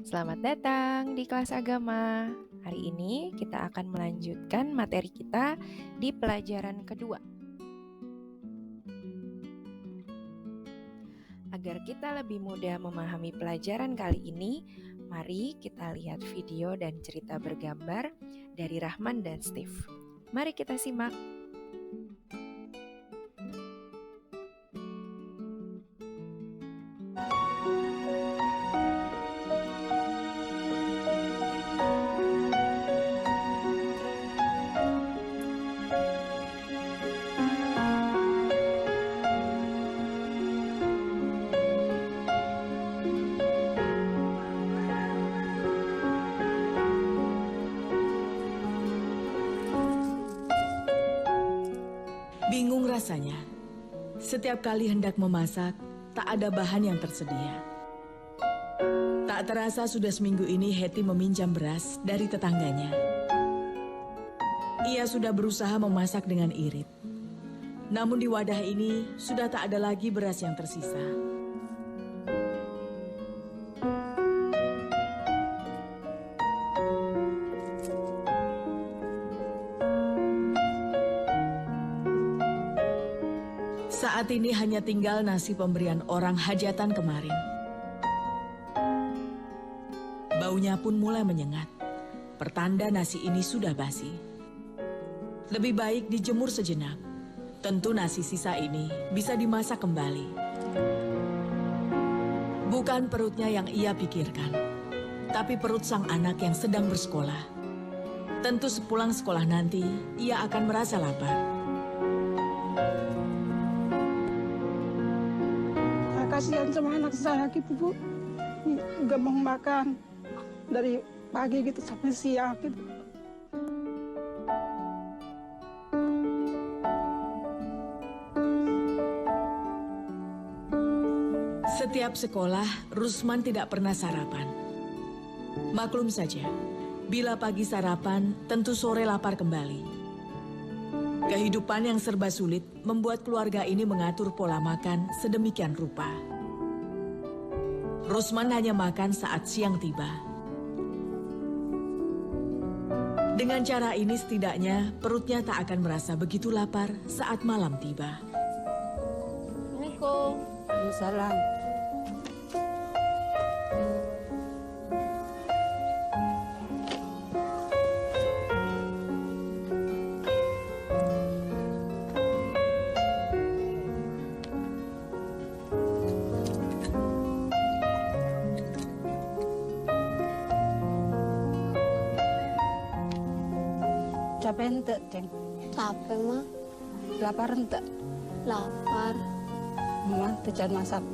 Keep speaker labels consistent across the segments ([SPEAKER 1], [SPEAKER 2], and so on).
[SPEAKER 1] Selamat datang di kelas agama. Hari ini kita akan melanjutkan materi kita di pelajaran kedua. Agar kita lebih mudah memahami pelajaran kali ini, mari kita lihat video dan cerita bergambar dari Rahman dan Steve. Mari kita simak.
[SPEAKER 2] Bingung rasanya. Setiap kali hendak memasak, tak ada bahan yang tersedia. Tak terasa sudah seminggu ini Hetty meminjam beras dari tetangganya. Ia sudah berusaha memasak dengan irit. Namun di wadah ini sudah tak ada lagi beras yang tersisa. Saat ini hanya tinggal nasi pemberian orang hajatan kemarin. Baunya pun mulai menyengat. Pertanda nasi ini sudah basi. Lebih baik dijemur sejenak. Tentu nasi sisa ini bisa dimasak kembali. Bukan perutnya yang ia pikirkan, tapi perut sang anak yang sedang bersekolah. Tentu sepulang sekolah nanti, ia akan merasa lapar.
[SPEAKER 3] Kasihan sama anak saya gitu, Bu. Gak mau makan dari pagi gitu sampai siang gitu.
[SPEAKER 2] Setiap sekolah, Rusman tidak pernah sarapan. Maklum saja, bila pagi sarapan, tentu sore lapar kembali. Kehidupan yang serba sulit membuat keluarga ini mengatur pola makan sedemikian rupa. Rusman hanya makan saat siang tiba. Dengan cara ini setidaknya perutnya tak akan merasa begitu lapar saat malam tiba.
[SPEAKER 3] Assalamualaikum. Waalaikumsalam. Capek ente, Ceng?
[SPEAKER 4] Capek mah,
[SPEAKER 3] Lapar ente?
[SPEAKER 4] lapar.
[SPEAKER 3] Mama tujuan masak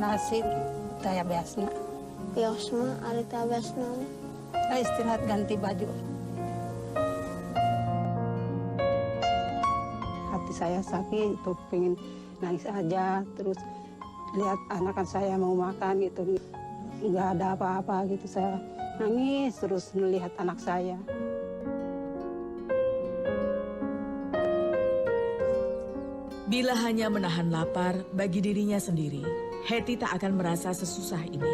[SPEAKER 3] nasi daya biasnya.
[SPEAKER 4] Bios mah ari tabasna mah.
[SPEAKER 3] Istirahat ganti baju. Hati saya sakit, itu pengen nangis aja. Terus lihat anakan saya mau makan gitu, nggak ada apa-apa gitu. Saya nangis terus melihat anak saya.
[SPEAKER 2] Bila hanya menahan lapar bagi dirinya sendiri, Hetty tak akan merasa sesusah ini.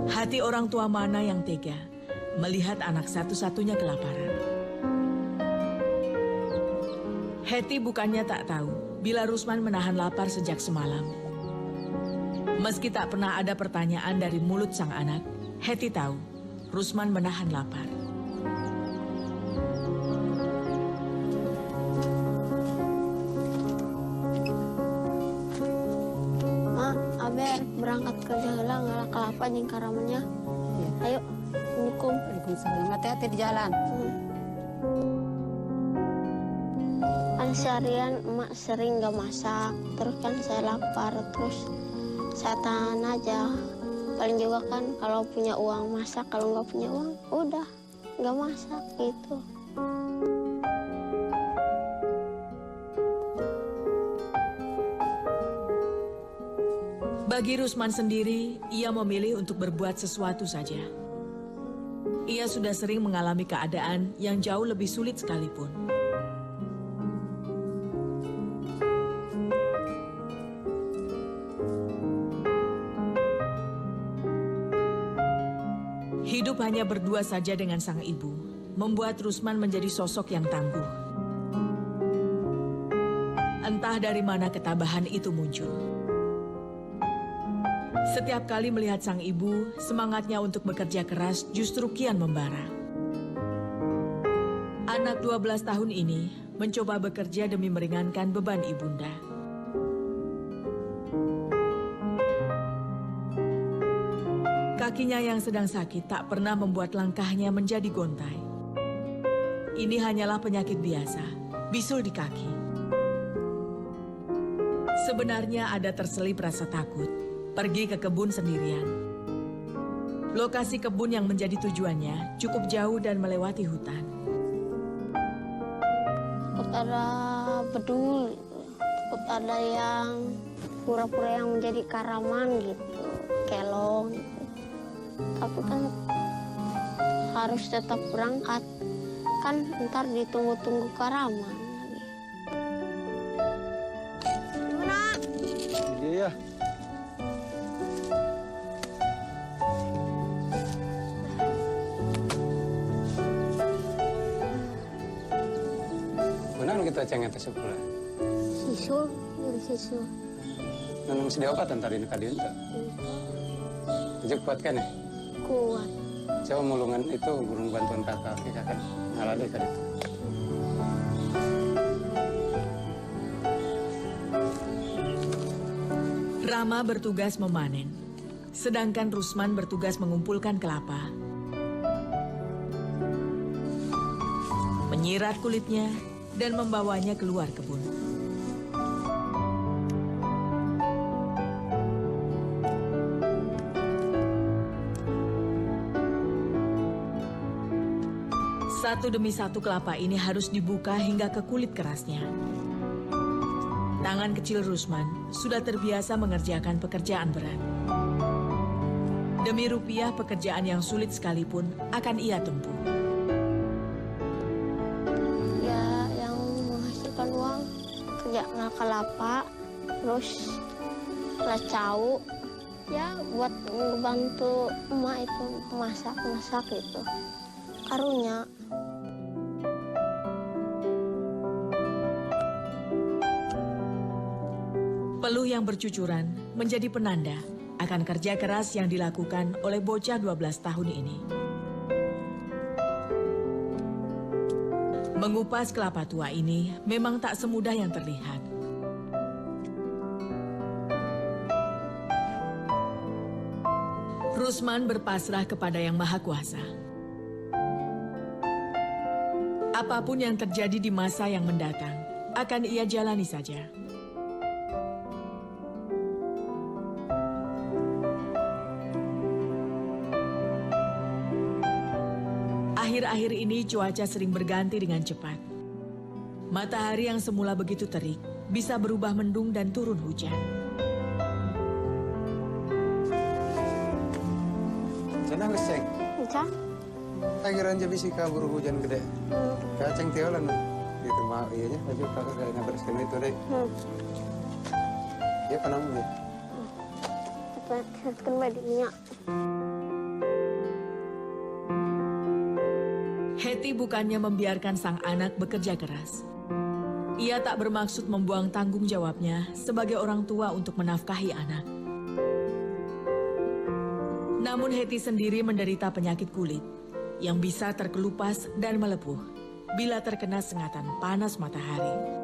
[SPEAKER 2] Hati orang tua mana yang tega melihat anak satu-satunya kelaparan. Hetty bukannya tak tahu bila Rusman menahan lapar sejak semalam. Meski tak pernah ada pertanyaan dari mulut sang anak, Hetty tahu Rusman menahan lapar.
[SPEAKER 4] Mak, aber berangkat kerja heula ngalah kelapa jeung karamannya.
[SPEAKER 3] Ya.
[SPEAKER 4] Ayo, Assalamualaikum.
[SPEAKER 3] Waalaikumsalam. Hati-hati di jalan.
[SPEAKER 4] Kan seharian emak sering gak masak, terus kan saya lapar, terus saya tahan aja. Paling juga kan kalau punya uang masak, kalau nggak punya uang udah nggak masak gitu.
[SPEAKER 2] Bagi Rusman sendiri, ia memilih untuk berbuat sesuatu saja. Ia sudah sering mengalami keadaan yang jauh lebih sulit sekalipun. Hidup hanya berdua saja dengan sang ibu, membuat Rusman menjadi sosok yang tangguh. Entah dari mana ketabahan itu muncul. Setiap kali melihat sang ibu, semangatnya untuk bekerja keras justru kian membara. Anak 12 tahun ini mencoba bekerja demi meringankan beban ibunda. Kakinya yang sedang sakit tak pernah membuat langkahnya menjadi gontai. Ini hanyalah penyakit biasa, bisul di kaki. Sebenarnya ada terselip rasa takut, pergi ke kebun sendirian. Lokasi kebun yang menjadi tujuannya cukup jauh dan melewati hutan.
[SPEAKER 4] Takut ada bedul, takut ada yang pura-pura yang menjadi karaman gitu, kelong. Tapi kan harus tetap berangkat, kan ntar ditunggu-tunggu karaman lagi. Gimana?
[SPEAKER 5] Iya. Mana kita cengeng atas sekolah?
[SPEAKER 4] Sisul, dari sisul.
[SPEAKER 5] Nanti mesti diobatan tadi nak kadiun tak? Tujuh kuat kan ya?
[SPEAKER 4] Kuat.
[SPEAKER 5] Coba mulungan itu burung bantuan kakak ngaladai kali itu.
[SPEAKER 2] Rama bertugas memanen, sedangkan Rusman bertugas mengumpulkan kelapa. Menyirat kulitnya dan membawanya keluar kebun. Satu demi satu kelapa ini harus dibuka hingga ke kulit kerasnya. Tangan kecil Rusman sudah terbiasa mengerjakan pekerjaan berat. Demi rupiah, pekerjaan yang sulit sekalipun akan ia tempuh.
[SPEAKER 4] Ya, yang menghasilkan uang kerja kelapa, terus lacau. Ya, buat membantu emak itu masak itu. Karunya.
[SPEAKER 2] Peluh yang bercucuran menjadi penanda akan kerja keras yang dilakukan oleh bocah 12 tahun ini. Mengupas kelapa tua ini memang tak semudah yang terlihat. Rusman berpasrah kepada Yang Maha Kuasa. Apapun yang terjadi di masa yang mendatang, akan ia jalani saja. Akhir-akhir ini cuaca sering berganti dengan cepat. Matahari yang semula begitu terik bisa berubah mendung dan turun hujan.
[SPEAKER 5] Senang ceng.
[SPEAKER 4] Encang?
[SPEAKER 5] Akhiran jadi bisi kabur hujan gede. Kacang tiolan. Itu mah iya nya baju kakak kayak ngabereskeun itu deh. Ya panamu ya.
[SPEAKER 4] Apa badannya?
[SPEAKER 2] Hetty bukannya membiarkan sang anak bekerja keras. Ia tak bermaksud membuang tanggung jawabnya sebagai orang tua untuk menafkahi anak. Namun Hetty sendiri menderita penyakit kulit yang bisa terkelupas dan melepuh bila terkena sengatan panas matahari.